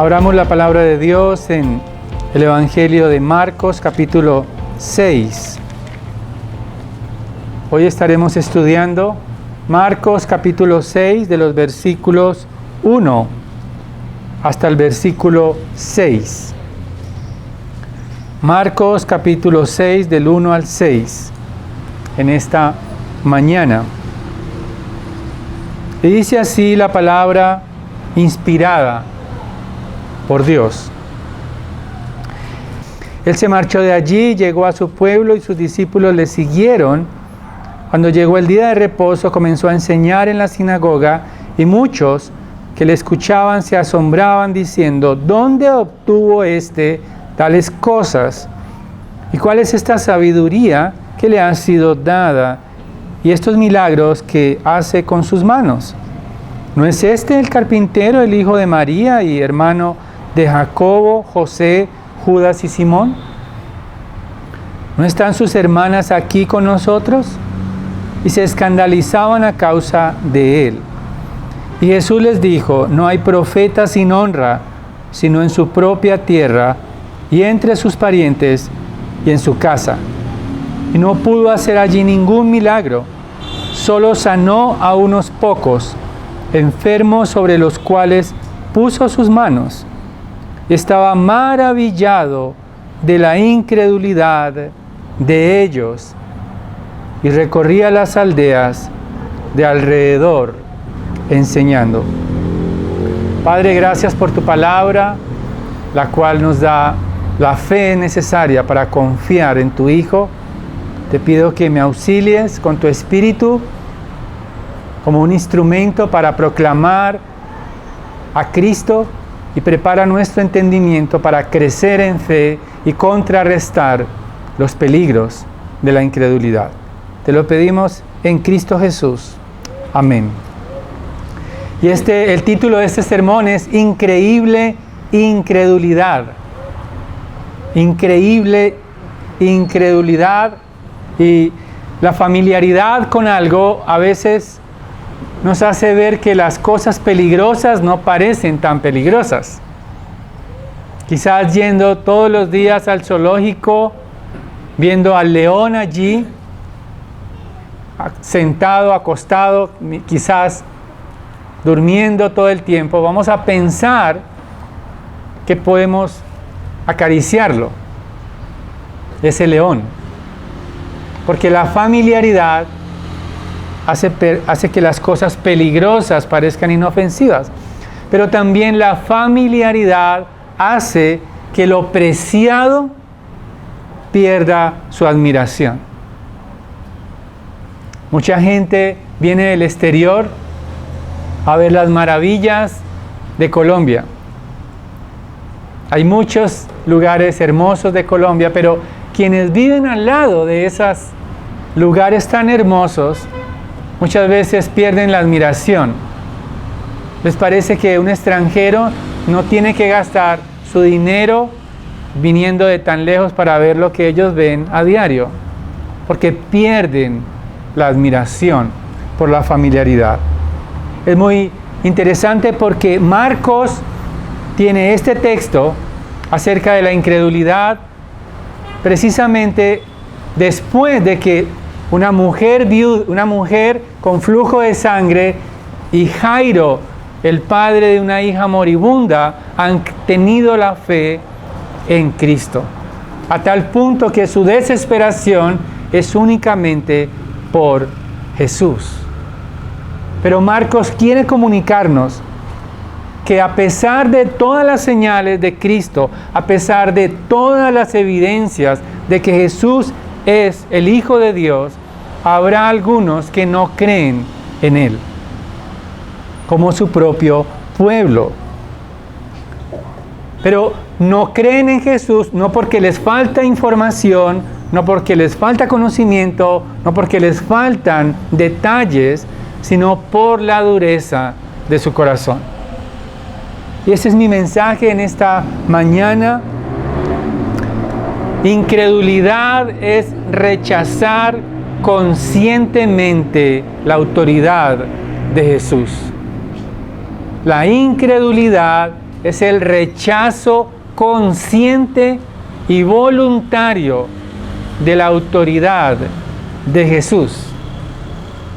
Abramos la palabra de Dios en el Evangelio de Marcos, capítulo 6. Hoy estaremos estudiando Marcos, capítulo 6, de los versículos 1 hasta el versículo 6. Marcos, capítulo 6, del 1 al 6, en esta mañana. Y dice así la palabra inspirada por Dios. Él se marchó de allí, llegó a su pueblo y sus discípulos le siguieron. Cuando llegó el día de reposo, comenzó a enseñar en la sinagoga y muchos que le escuchaban se asombraban diciendo: ¿dónde obtuvo tales cosas? ¿Y cuál es esta sabiduría que le ha sido dada? Y estos milagros que hace con sus manos. ¿No es este el carpintero, el hijo de María y hermano de Jacobo, José, Judas y Simón? ¿No están sus hermanas aquí con nosotros? Y se escandalizaban a causa de él. Y Jesús les dijo: no hay profeta sin honra, sino en su propia tierra, y entre sus parientes, y en su casa. Y no pudo hacer allí ningún milagro, solo sanó a unos pocos enfermos sobre los cuales puso sus manos. Estaba maravillado de la incredulidad de ellos y recorría las aldeas de alrededor enseñando. Padre, gracias por tu palabra, la cual nos da la fe necesaria para confiar en tu Hijo. Te pido que me auxilies con tu Espíritu como un instrumento para proclamar a Cristo y prepara nuestro entendimiento para crecer en fe y contrarrestar los peligros de la incredulidad. Te lo pedimos en Cristo Jesús. Amén. Y el título de este sermón es Increíble Incredulidad. Increíble incredulidad. Y la familiaridad con algo a veces nos hace ver que las cosas peligrosas no parecen tan peligrosas. Quizás yendo todos los días al zoológico, viendo al león allí, sentado, acostado, quizás durmiendo todo el tiempo, vamos a pensar que podemos acariciarlo, ese león. Porque la familiaridad hace que las cosas peligrosas parezcan inofensivas. Pero también la familiaridad hace que lo preciado pierda su admiración. Mucha gente viene del exterior a ver las maravillas de Colombia. Hay muchos lugares hermosos de Colombia, pero quienes viven al lado de esos lugares tan hermosos, muchas veces pierden la admiración. Les parece que un extranjero no tiene que gastar su dinero viniendo de tan lejos para ver lo que ellos ven a diario, porque pierden la admiración por la familiaridad. Es muy interesante porque Marcos tiene este texto acerca de la incredulidad precisamente después de que una mujer con flujo de sangre y Jairo, el padre de una hija moribunda, han tenido la fe en Cristo, a tal punto que su desesperación es únicamente por Jesús. Pero Marcos quiere comunicarnos que a pesar de todas las señales de Cristo, a pesar de todas las evidencias de que Jesús es el Hijo de Dios, habrá algunos que no creen en Él, como su propio pueblo. Pero no creen en Jesús no porque les falta información, no porque les falta conocimiento, no porque les faltan detalles, sino por la dureza de su corazón. Y ese es mi mensaje en esta mañana. Incredulidad es rechazar conscientemente la autoridad de Jesús. La incredulidad es el rechazo consciente y voluntario de la autoridad de Jesús.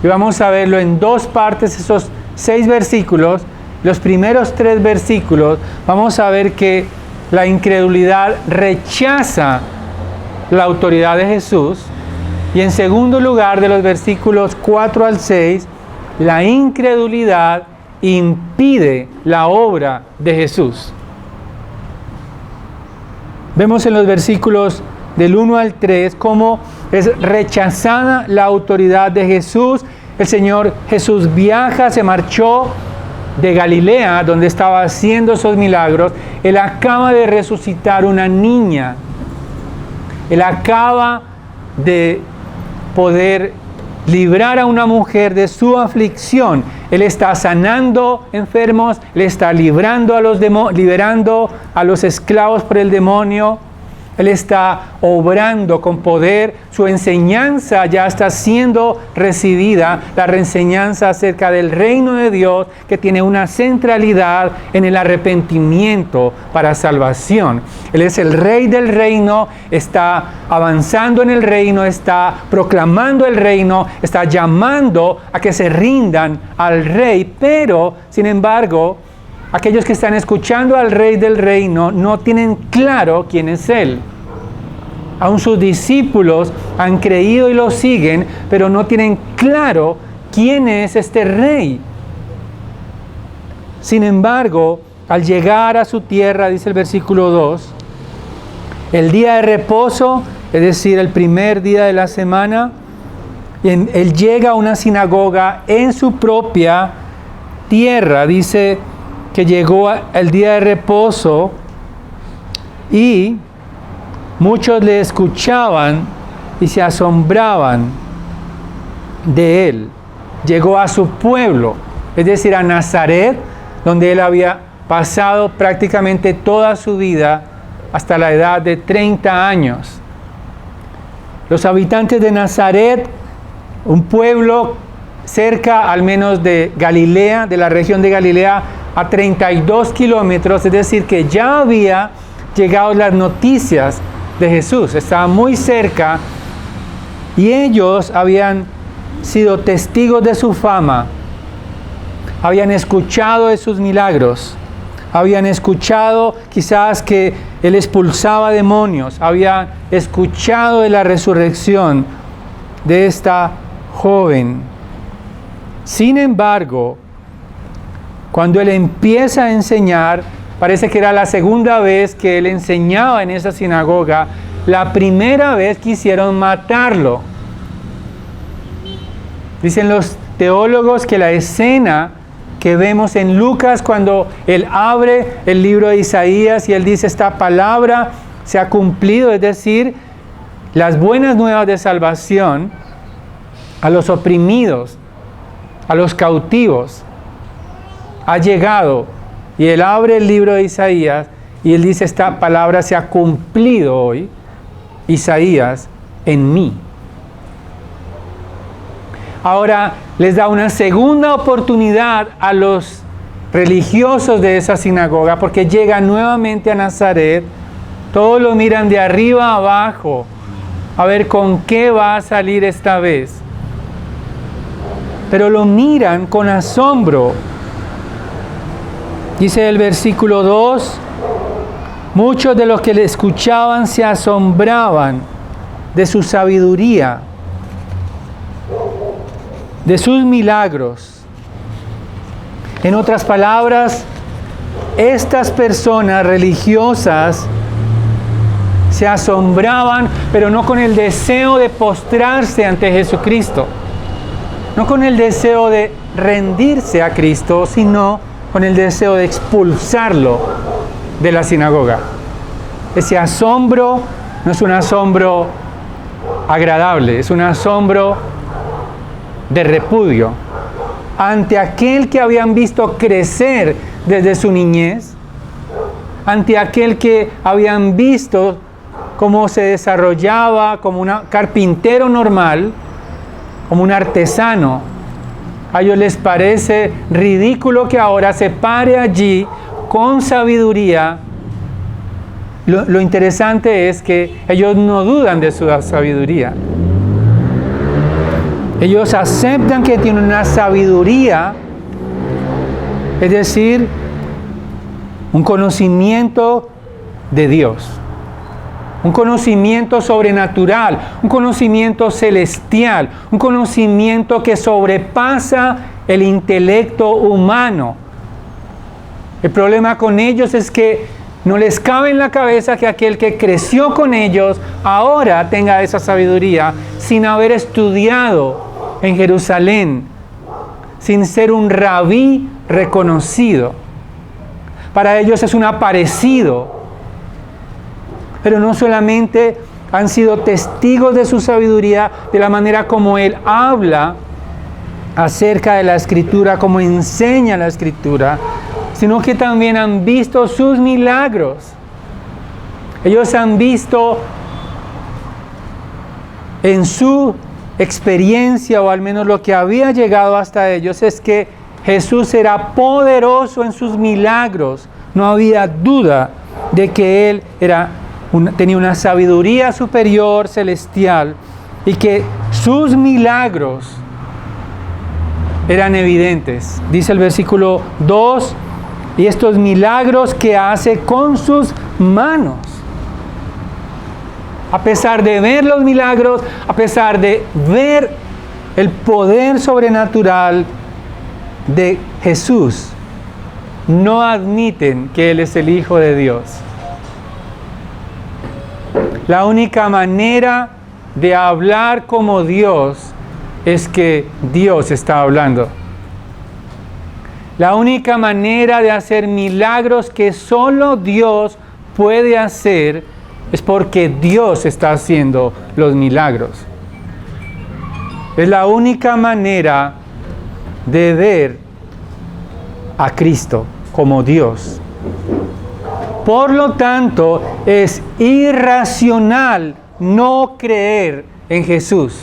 Y vamos a verlo en dos partes, esos 6 versículos. Los primeros 3 versículos vamos a ver que la incredulidad rechaza la autoridad de Jesús. Y en segundo lugar, de los versículos 4 al 6, la incredulidad impide la obra de Jesús. Vemos en los versículos del 1 al 3 cómo es rechazada la autoridad de Jesús. El Señor Jesús viaja, se marchó de Galilea, donde estaba haciendo esos milagros. Él acaba de resucitar una niña. Él acaba de poder librar a una mujer de su aflicción. Él está sanando enfermos, Él está liberando a los esclavos por el demonio. Él está obrando con poder. Su enseñanza ya está siendo recibida, la reenseñanza acerca del reino de Dios, que tiene una centralidad en el arrepentimiento para salvación. Él es el rey del reino, está avanzando en el reino, está proclamando el reino, está llamando a que se rindan al rey, pero, sin embargo, aquellos que están escuchando al rey del reino no tienen claro quién es él. Aún sus discípulos han creído y lo siguen, pero no tienen claro quién es este rey. Sin embargo, al llegar a su tierra, dice el versículo 2, el día de reposo, es decir, el primer día de la semana, él llega a una sinagoga en su propia tierra. Dice que llegó el día de reposo y muchos le escuchaban y se asombraban de él. Llegó a su pueblo, es decir, a Nazaret, donde él había pasado prácticamente toda su vida hasta la edad de 30 años. Los habitantes de Nazaret, un pueblo cerca al menos de Galilea, de la región de Galilea, a 32 kilómetros, es decir, que ya había llegado las noticias de Jesús, estaba muy cerca y ellos habían sido testigos de su fama, habían escuchado de sus milagros, habían escuchado quizás que él expulsaba demonios, habían escuchado de la resurrección de esta joven. Sin embargo, cuando él empieza a enseñar, parece que era la segunda vez que él enseñaba en esa sinagoga, la primera vez quisieron matarlo. Dicen los teólogos que la escena que vemos en Lucas cuando él abre el libro de Isaías y él dice esta palabra se ha cumplido, es decir, las buenas nuevas de salvación a los oprimidos, a los cautivos, ha llegado. Y él abre el libro de Isaías y él dice esta palabra se ha cumplido hoy, Isaías, en mí. Ahora les da una segunda oportunidad a los religiosos de esa sinagoga porque llega nuevamente a Nazaret. Todos lo miran de arriba a abajo a ver con qué va a salir esta vez. Pero lo miran con asombro. Dice el versículo 2, muchos de los que le escuchaban se asombraban de su sabiduría, de sus milagros. En otras palabras, estas personas religiosas se asombraban, pero no con el deseo de postrarse ante Jesucristo, no con el deseo de rendirse a Cristo, sino con el deseo de expulsarlo de la sinagoga. Ese asombro no es un asombro agradable, es un asombro de repudio ante aquel que habían visto crecer desde su niñez, ante aquel que habían visto cómo se desarrollaba como un carpintero normal, como un artesano. A ellos les parece ridículo que ahora se pare allí con sabiduría. Lo interesante es que ellos no dudan de su sabiduría. Ellos aceptan que tienen una sabiduría, es decir, un conocimiento de Dios, un conocimiento sobrenatural, un conocimiento celestial, un conocimiento que sobrepasa el intelecto humano. El problema con ellos es que no les cabe en la cabeza que aquel que creció con ellos ahora tenga esa sabiduría sin haber estudiado en Jerusalén, sin ser un rabí reconocido. Para ellos es un aparecido. Pero no solamente han sido testigos de su sabiduría, de la manera como él habla acerca de la Escritura, como enseña la Escritura, sino que también han visto sus milagros. Ellos han visto en su experiencia, o al menos lo que había llegado hasta ellos, es que Jesús era poderoso en sus milagros. No había duda de que Él tenía una sabiduría superior, celestial, y que sus milagros eran evidentes. Dice el versículo 2, y estos milagros que hace con sus manos. A pesar de ver los milagros, a pesar de ver el poder sobrenatural de Jesús, no admiten que Él es el Hijo de Dios. La única manera de hablar como Dios es que Dios está hablando. La única manera de hacer milagros que solo Dios puede hacer es porque Dios está haciendo los milagros. Es la única manera de ver a Cristo como Dios. Por lo tanto, es irracional no creer en Jesús.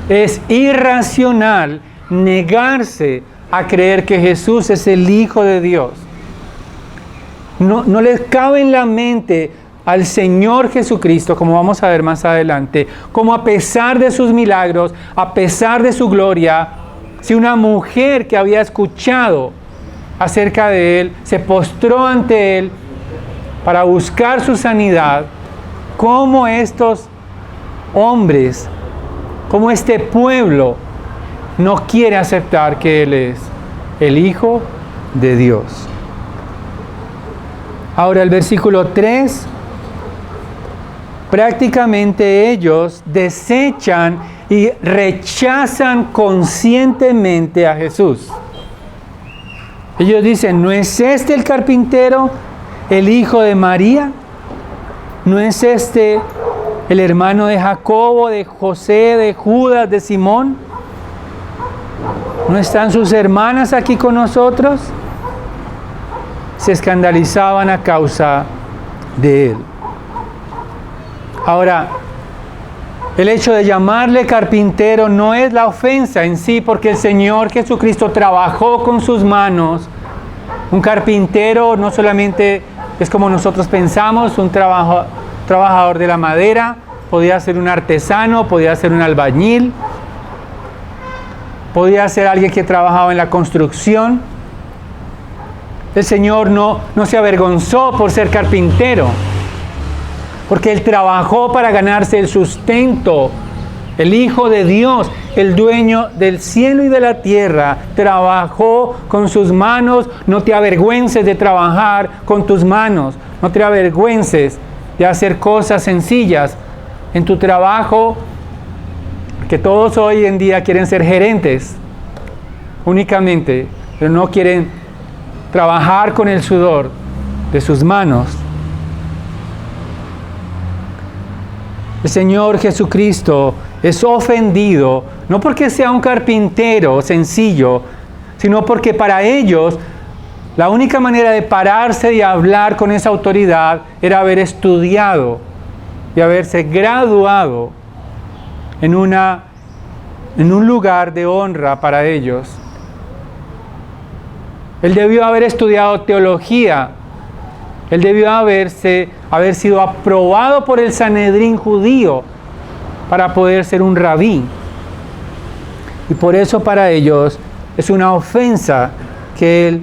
Es irracional negarse a creer que Jesús es el Hijo de Dios. No les cabe en la mente al Señor Jesucristo, como vamos a ver más adelante, como a pesar de sus milagros, a pesar de su gloria, si una mujer que había escuchado acerca de Él se postró ante Él para buscar su sanidad, cómo estos hombres, cómo este pueblo no quiere aceptar que Él es el Hijo de Dios. Ahora el versículo 3, prácticamente ellos desechan y rechazan conscientemente a Jesús. Ellos dicen, ¿no es este el carpintero, el hijo de María? ¿No es este el hermano de Jacobo, de José, de Judas, de Simón? ¿No están sus hermanas aquí con nosotros? Se escandalizaban a causa de Él. Ahora, el hecho de llamarle carpintero no es la ofensa en sí, porque el Señor Jesucristo trabajó con sus manos. Un carpintero no solamente es como nosotros pensamos, un trabajador de la madera, podía ser un artesano, podía ser un albañil, podía ser alguien que trabajaba en la construcción. El Señor no se avergonzó por ser carpintero, porque Él trabajó para ganarse el sustento. El Hijo de Dios, el dueño del cielo y de la tierra, trabajó con sus manos. No te avergüences de trabajar con tus manos. No te avergüences de hacer cosas sencillas en tu trabajo, que todos hoy en día quieren ser gerentes únicamente, pero no quieren trabajar con el sudor de sus manos. El Señor Jesucristo es ofendido, no porque sea un carpintero sencillo, sino porque para ellos la única manera de pararse y hablar con esa autoridad era haber estudiado y haberse graduado en un lugar de honra para ellos. Él debió haber estudiado teología. Él debió haber sido aprobado por el Sanedrín judío para poder ser un rabí. Y por eso para ellos es una ofensa que Él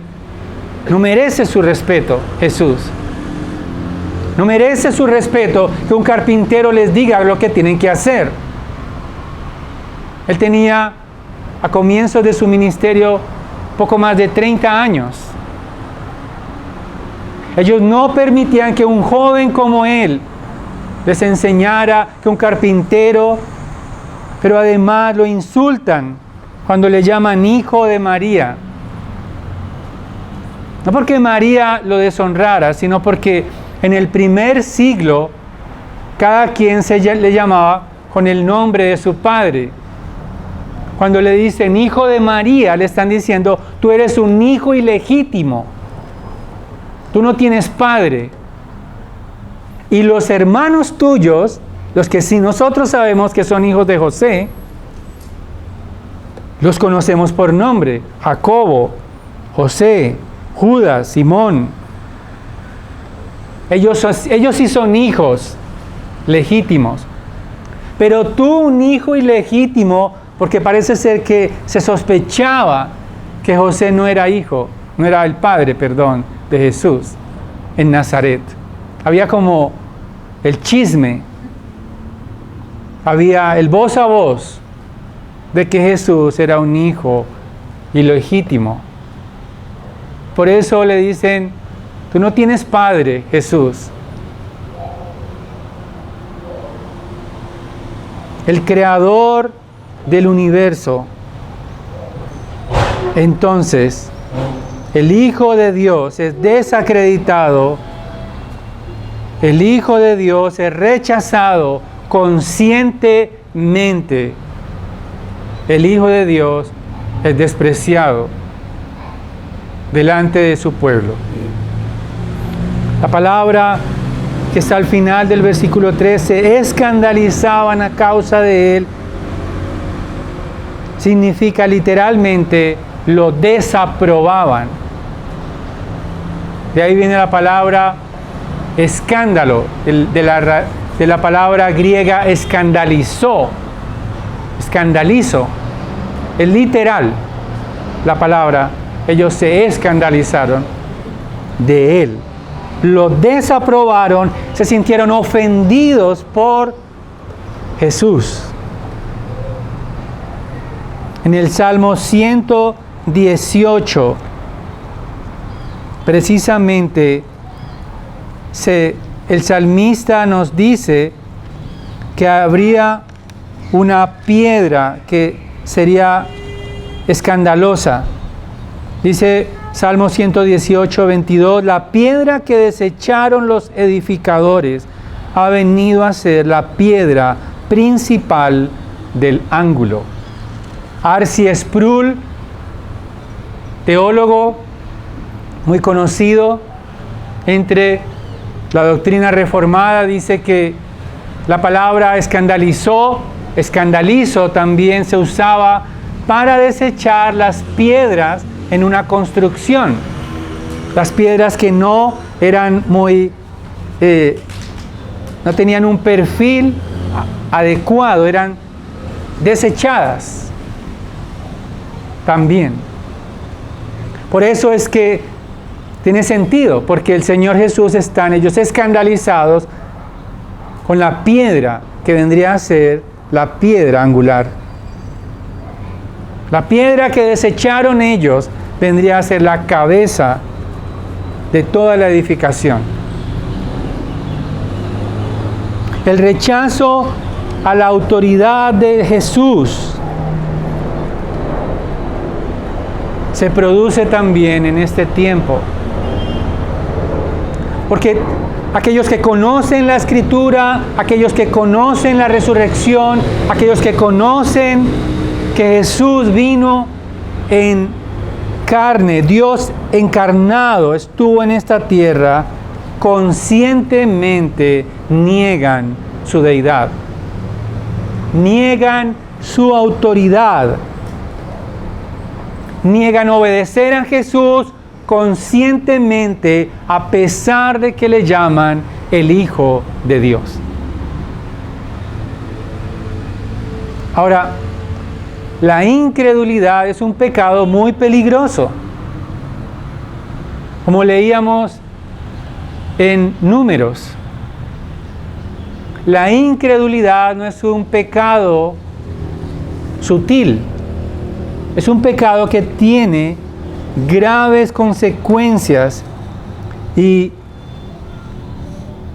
no merece su respeto, Jesús. No merece su respeto que un carpintero les diga lo que tienen que hacer. Él tenía a comienzos de su ministerio poco más de 30 años. Ellos no permitían que un joven como él les enseñara, que un carpintero, pero además lo insultan cuando le llaman hijo de María. No porque María lo deshonrara, sino porque en el primer siglo cada quien le llamaba con el nombre de su padre. Cuando le dicen hijo de María, le están diciendo, tú eres un hijo ilegítimo. Tú no tienes padre. Y los hermanos tuyos, los que sí nosotros sabemos que son hijos de José, los conocemos por nombre: Jacobo, José, Judas, Simón. Ellos sí son hijos legítimos. Pero tú, un hijo ilegítimo, porque parece ser que se sospechaba que José no era el padre, de Jesús en Nazaret. Había como el chisme, había el voz a voz de que Jesús era un hijo ilegítimo. Por eso le dicen, tú no tienes padre, Jesús. El creador del universo. Entonces, el Hijo de Dios es desacreditado, el Hijo de Dios es rechazado conscientemente. El Hijo de Dios es despreciado delante de su pueblo. La palabra que está al final del versículo 13, escandalizaban a causa de él, significa literalmente lo desaprobaban. De ahí viene la palabra escándalo, de la palabra griega escandalizo. Es literal la palabra. Ellos se escandalizaron de él. Lo desaprobaron, se sintieron ofendidos por Jesús. En el Salmo 118, precisamente, el salmista nos dice que habría una piedra que sería escandalosa. Dice Salmo 118, 22, la piedra que desecharon los edificadores ha venido a ser la piedra principal del ángulo. R.C. Sproul, teólogo muy conocido entre la doctrina reformada, dice que la palabra escandalizo también se usaba para desechar las piedras en una construcción. Las piedras que no eran no tenían un perfil adecuado, eran desechadas también. Por eso es que tiene sentido, porque el Señor Jesús están ellos escandalizados con la piedra que vendría a ser la piedra angular. La piedra que desecharon ellos vendría a ser la cabeza de toda la edificación. El rechazo a la autoridad de Jesús se produce también en este tiempo. Porque aquellos que conocen la Escritura, aquellos que conocen la resurrección, aquellos que conocen que Jesús vino en carne, Dios encarnado, estuvo en esta tierra, conscientemente niegan su deidad, niegan su autoridad, niegan obedecer a Jesús conscientemente a pesar de que le llaman el Hijo de Dios. Ahora, la incredulidad es un pecado muy peligroso. Como leíamos en Números, la incredulidad no es un pecado sutil, es un pecado que tiene graves consecuencias. Y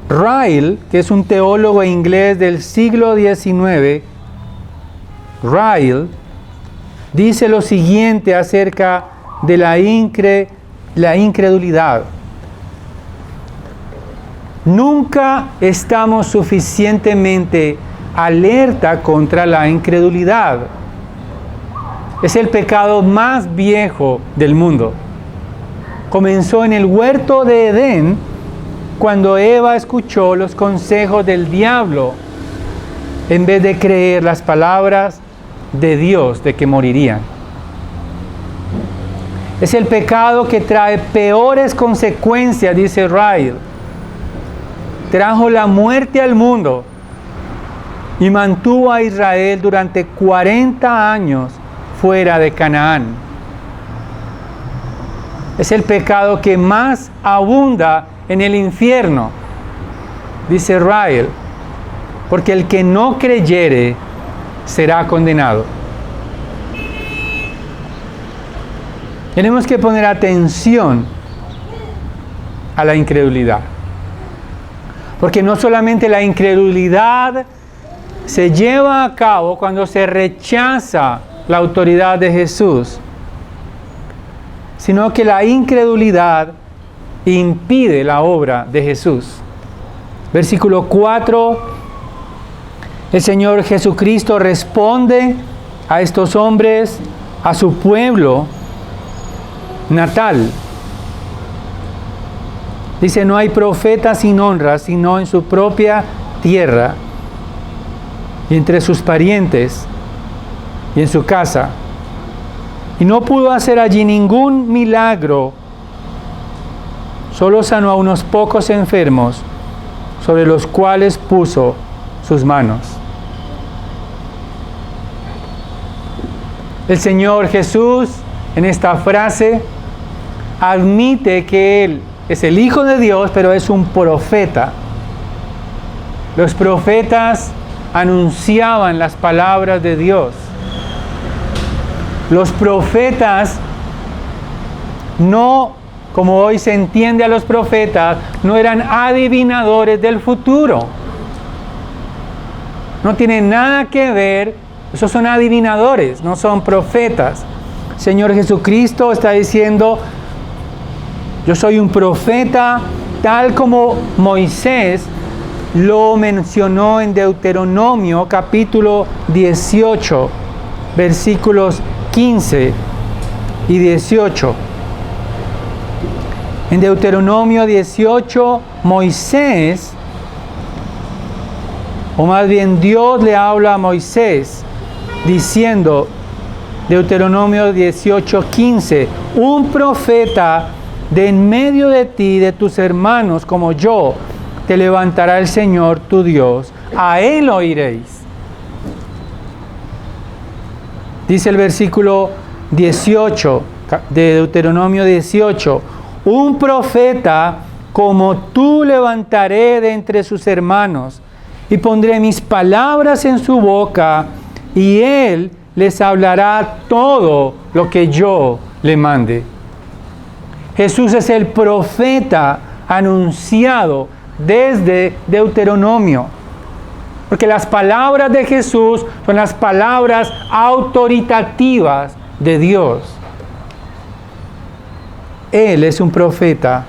Ryle, que es un teólogo inglés del siglo XIX, Ryle dice lo siguiente acerca de la incredulidad. Nunca estamos suficientemente alerta contra la incredulidad. Es el pecado más viejo del mundo. Comenzó en el huerto de Edén, cuando Eva escuchó los consejos del diablo, en vez de creer las palabras de Dios de que morirían. Es el pecado que trae peores consecuencias, dice Ryle. Trajo la muerte al mundo y mantuvo a Israel durante 40 años fuera de Canaán. Es el pecado que más abunda en el infierno, dice Ryle, porque el que no creyere será condenado. Tenemos que poner atención a la incredulidad, porque no solamente la incredulidad se lleva a cabo cuando se rechaza la autoridad de Jesús, sino que la incredulidad impide la obra de Jesús. Versículo 4, el Señor Jesucristo responde a estos hombres, a su pueblo natal. Dice, no hay profeta sin honra, sino en su propia tierra y entre sus parientes y en su casa. Y no pudo hacer allí ningún milagro, solo sanó a unos pocos enfermos, sobre los cuales puso sus manos. El Señor Jesús, en esta frase, admite que Él es el Hijo de Dios, pero es un profeta. Los profetas anunciaban las palabras de Dios. Los profetas no, como hoy se entiende a los profetas, no eran adivinadores del futuro. No tienen nada que ver, esos son adivinadores, no son profetas. El Señor Jesucristo está diciendo, yo soy un profeta, tal como Moisés lo mencionó en Deuteronomio capítulo 18, versículos 15 y 18. En Deuteronomio 18, Moisés, o más bien Dios le habla a Moisés, diciendo, Deuteronomio 18, 15, un profeta de en medio de ti, de tus hermanos como yo, te levantará el Señor tu Dios, a Él oiréis. Dice el versículo 18 de Deuteronomio 18, un profeta como tú levantaré de entre sus hermanos, y pondré mis palabras en su boca, y él les hablará todo lo que yo le mande. Jesús es el profeta anunciado desde Deuteronomio, porque las palabras de Jesús son las palabras autoritativas de Dios. Él es un profeta.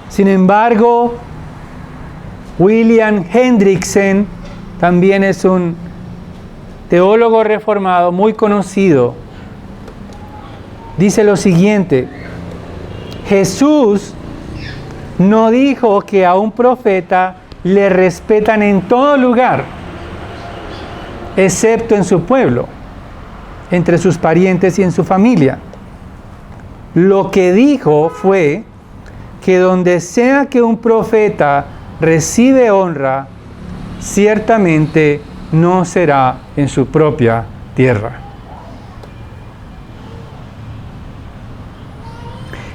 Sin embargo, William Hendriksen también es un teólogo reformado muy conocido. Dice lo siguiente: Jesús no dijo que a un profeta le respetan en todo lugar, excepto en su pueblo, entre sus parientes y en su familia. lo que dijo fue que donde sea que un profeta recibe honra, ciertamente no será en su propia tierra.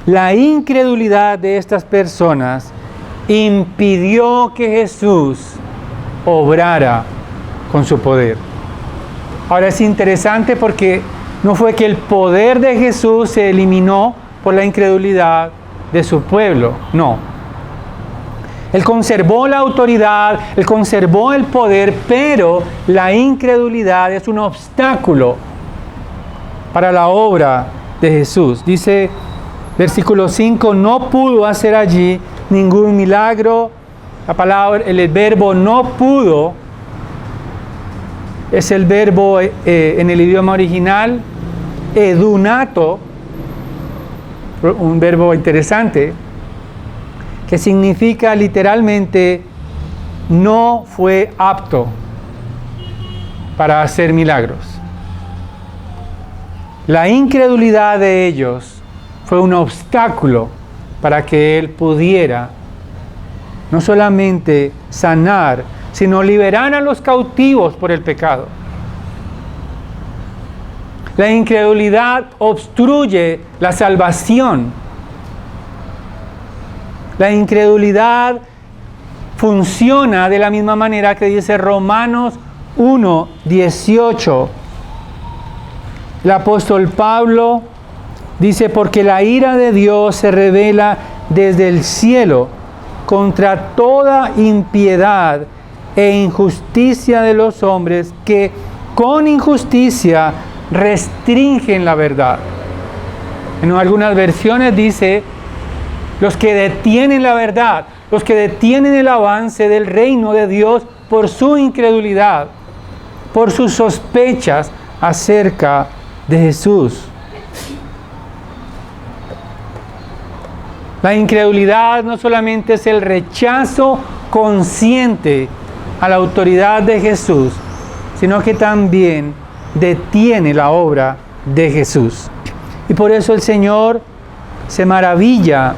La incredulidad de estas personas impidió que Jesús obrara con su poder. Ahora es interesante porque no fue que el poder de Jesús se eliminó por la incredulidad de su pueblo, no. Él conservó la autoridad, Él conservó el poder, pero la incredulidad es un obstáculo para la obra de Jesús. Dice versículo 5, no pudo hacer allí ningún milagro. La palabra, el verbo no pudo, es el verbo en el idioma original, edunato, un verbo interesante, que significa literalmente no fue apto para hacer milagros. La incredulidad de ellos fue un obstáculo para que Él pudiera no solamente sanar, sino liberar a los cautivos por el pecado. La incredulidad obstruye la salvación. La incredulidad funciona de la misma manera que dice Romanos 1:18. El apóstol Pablo dice, porque la ira de Dios se revela desde el cielo contra toda impiedad e injusticia de los hombres que con injusticia restringen la verdad. En algunas versiones dice, los que detienen la verdad, los que detienen el avance del reino de Dios por su incredulidad, por sus sospechas acerca de Jesús. La incredulidad no solamente es el rechazo consciente a la autoridad de Jesús, sino que también detiene la obra de Jesús. Y por eso el Señor se maravilla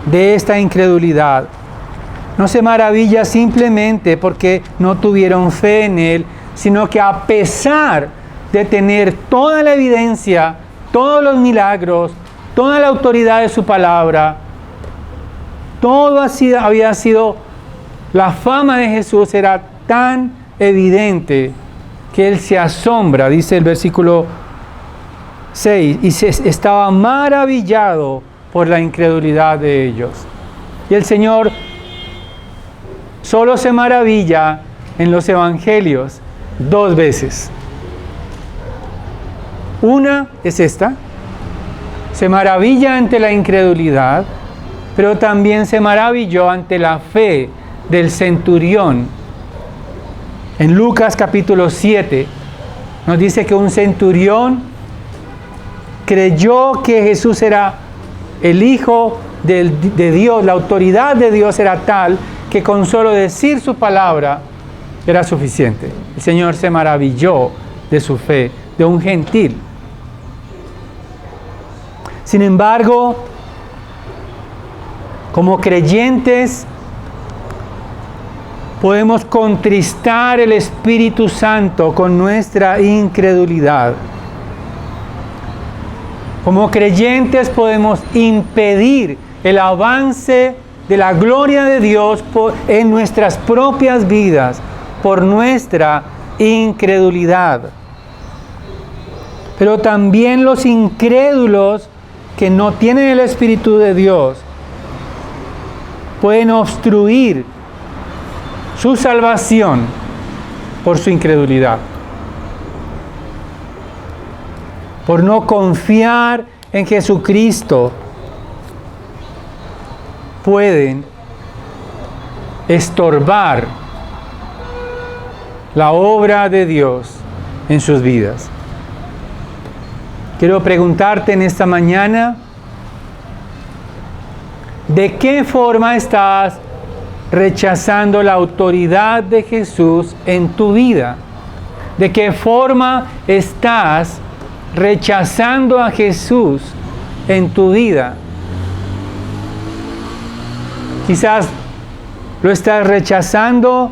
de esta incredulidad. No se maravilla simplemente porque no tuvieron fe en Él, sino que a pesar de tener toda la evidencia, todos los milagros, toda la autoridad de su palabra, todo había sido, la fama de Jesús era tan evidente que Él se asombra, dice el versículo 6, y estaba maravillado por la incredulidad de ellos. Y el Señor solo se maravilla en los evangelios 2 veces. Una es esta, se maravilla ante la incredulidad, pero también se maravilló ante la fe del centurión. En Lucas capítulo 7 nos dice que un centurión creyó que Jesús era el Hijo de Dios, la autoridad de Dios era tal que con solo decir su palabra era suficiente. El Señor se maravilló de su fe, de un gentil. Sin embargo, como creyentes, podemos contristar el Espíritu Santo con nuestra incredulidad. Como creyentes podemos impedir el avance de la gloria de Dios en nuestras propias vidas por nuestra incredulidad. Pero también los incrédulos que no tienen el Espíritu de Dios pueden obstruir su salvación por su incredulidad, por no confiar en Jesucristo. Pueden estorbar la obra de Dios en sus vidas. Quiero preguntarte en esta mañana, ¿de qué forma estás rechazando la autoridad de Jesús en tu vida? ¿De qué forma estás rechazando a Jesús en tu vida. Quizás lo estás rechazando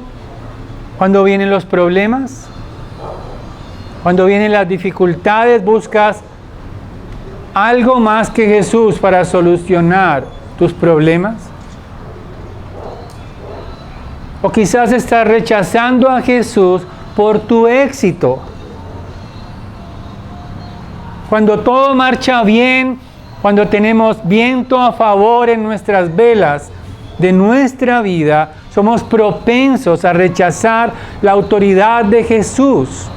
cuando vienen los problemas, cuando vienen las dificultades, buscas algo más que Jesús para solucionar tus problemas. O quizás estás rechazando a Jesús por tu éxito. Cuando todo marcha bien, cuando tenemos viento a favor en nuestras velas de nuestra vida, somos propensos a rechazar la autoridad de Jesús.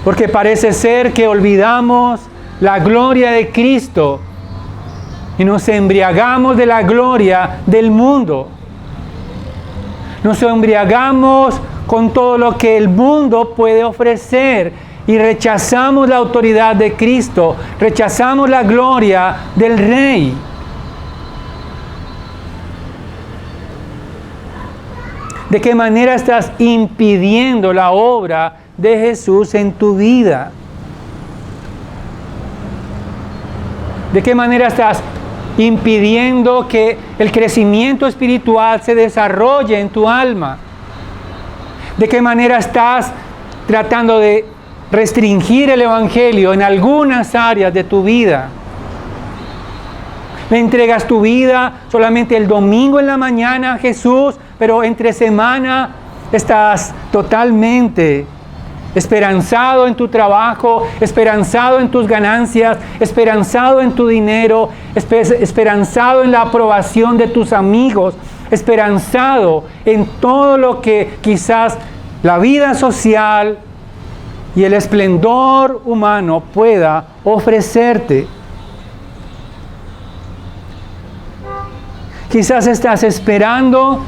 Porque parece ser que olvidamos la gloria de Cristo y nos embriagamos de la gloria del mundo. Nos embriagamos con todo lo que el mundo puede ofrecer y rechazamos la autoridad de Cristo, rechazamos la gloria del Rey. ¿De qué manera estás impidiendo la obra de Jesús en tu vida? ¿De qué manera estás impidiendo que el crecimiento espiritual se desarrolle en tu alma? ¿De qué manera estás tratando de restringir el Evangelio en algunas áreas de tu vida? ¿Le entregas tu vida solamente el domingo en la mañana a Jesús, pero entre semana estás totalmente esperanzado en tu trabajo, esperanzado en tus ganancias, esperanzado en tu dinero, esperanzado en la aprobación de tus amigos, esperanzado en todo lo que quizás la vida social y el esplendor humano pueda ofrecerte? Quizás estás esperando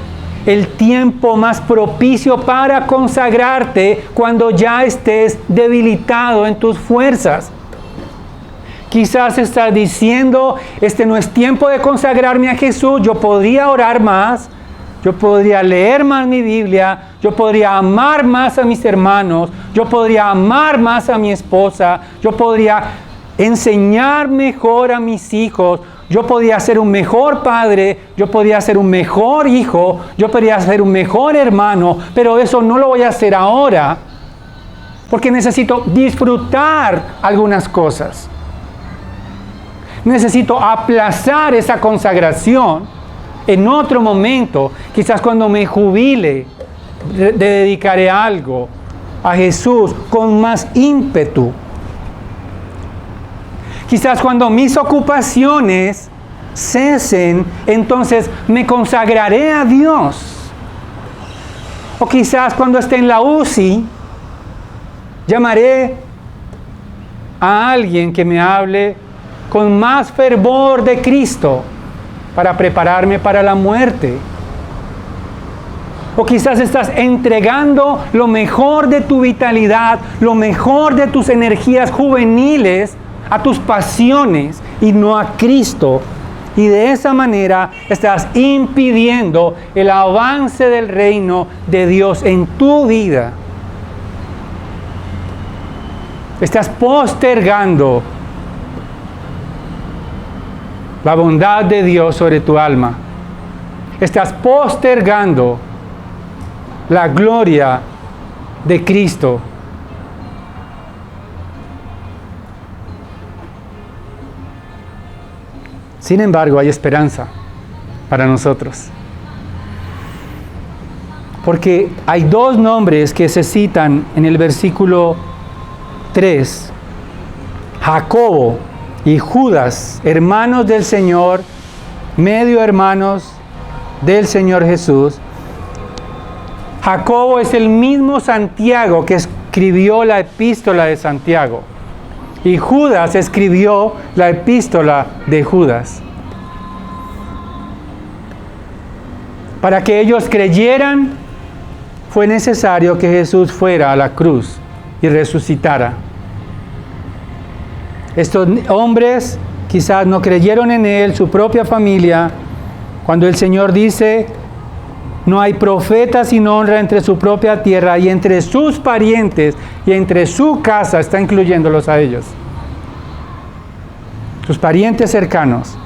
el tiempo más propicio para consagrarte cuando ya estés debilitado en tus fuerzas. Quizás estás diciendo, este no es tiempo de consagrarme a Jesús, yo podría orar más, yo podría leer más mi Biblia, yo podría amar más a mis hermanos, yo podría amar más a mi esposa, yo podría enseñar mejor a mis hijos, yo podría ser un mejor padre, yo podría ser un mejor hijo, yo podría ser un mejor hermano, pero eso no lo voy a hacer ahora, porque necesito disfrutar algunas cosas. Necesito aplazar esa consagración en otro momento, quizás cuando me jubile, dedicaré algo a Jesús con más ímpetu. Quizás cuando mis ocupaciones cesen, entonces me consagraré a Dios. O quizás cuando esté en la UCI, llamaré a alguien que me hable con más fervor de Cristo para prepararme para la muerte. O quizás estás entregando lo mejor de tu vitalidad, lo mejor de tus energías juveniles a tus pasiones y no a Cristo. Y de esa manera estás impidiendo el avance del reino de Dios en tu vida. Estás postergando la bondad de Dios sobre tu alma. Estás postergando la gloria de Cristo. Sin embargo, hay esperanza para nosotros. Porque hay dos nombres que se citan en el versículo 3. Jacobo y Judas, hermanos del Señor, medio hermanos del Señor Jesús. Jacobo es el mismo Santiago que escribió la epístola de Santiago. Y Judas escribió la epístola de Judas. Para que ellos creyeran, fue necesario que Jesús fuera a la cruz y resucitara. Estos hombres quizás no creyeron en Él, su propia familia, cuando el Señor dice, No hay profeta sin honra entre su propia tierra y entre sus parientes y entre su casa, está incluyéndolos a ellos. Sus parientes cercanos.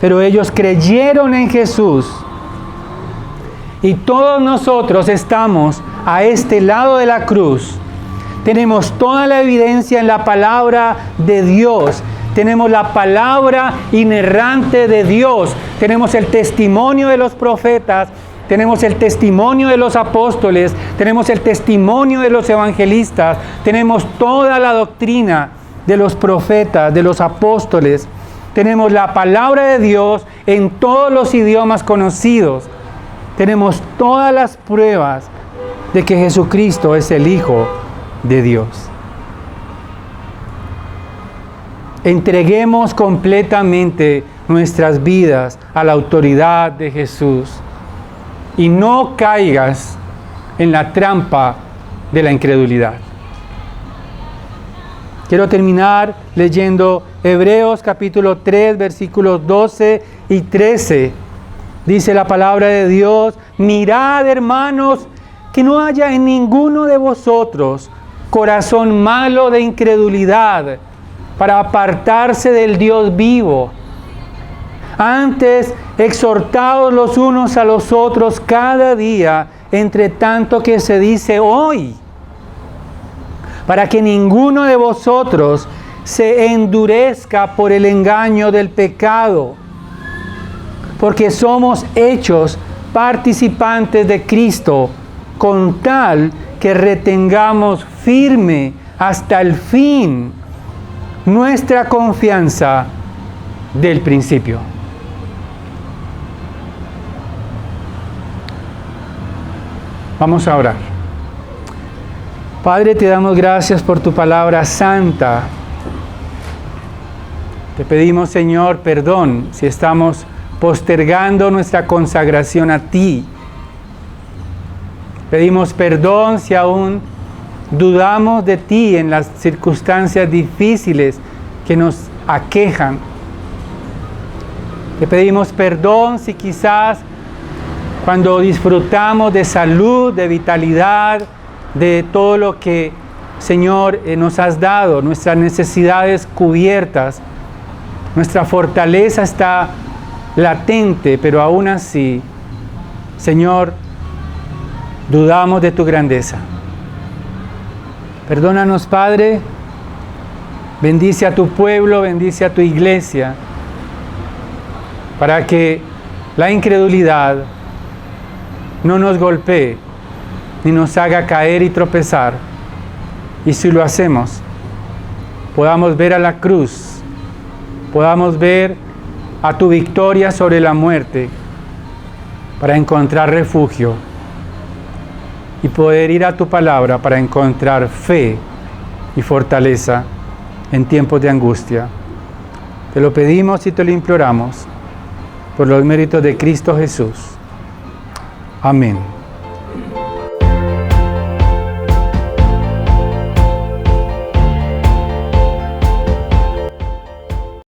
Pero ellos creyeron en Jesús. Y todos nosotros estamos a este lado de la cruz. Tenemos toda la evidencia en la palabra de Dios. Tenemos la palabra inerrante de Dios. Tenemos el testimonio de los profetas. Tenemos el testimonio de los apóstoles. Tenemos el testimonio de los evangelistas. Tenemos toda la doctrina de los profetas, de los apóstoles. Tenemos la palabra de Dios en todos los idiomas conocidos. Tenemos todas las pruebas de que Jesucristo es el Hijo de Dios. Entreguemos completamente nuestras vidas a la autoridad de Jesús y no caigas en la trampa de la incredulidad. Quiero terminar leyendo Hebreos capítulo 3, versículos 12 y 13. Dice la palabra de Dios: mirad, hermanos, que no haya en ninguno de vosotros corazón malo de incredulidad para apartarse del Dios vivo. Antes, exhortaos los unos a los otros cada día, entre tanto que se dice hoy, para que ninguno de vosotros se endurezca por el engaño del pecado, porque somos hechos participantes de Cristo, con tal que retengamos firme hasta el fin nuestra confianza del principio. Vamos a orar. Padre, te damos gracias por tu palabra santa. Te pedimos, Señor, perdón si estamos postergando nuestra consagración a ti. Pedimos perdón si aún dudamos de ti en las circunstancias difíciles que nos aquejan. Te pedimos perdón si quizás cuando disfrutamos de salud, de vitalidad, de todo lo que, Señor, nos has dado, nuestras necesidades cubiertas, nuestra fortaleza está latente, pero aún así, Señor, dudamos de tu grandeza. Perdónanos, Padre, bendice a tu pueblo, bendice a tu iglesia, para que la incredulidad no nos golpee, ni nos haga caer y tropezar. Y si lo hacemos, podamos ver a la cruz, podamos ver a tu victoria sobre la muerte, para encontrar refugio y poder ir a tu palabra para encontrar fe y fortaleza en tiempos de angustia. Te lo pedimos y te lo imploramos por los méritos de Cristo Jesús. Amén.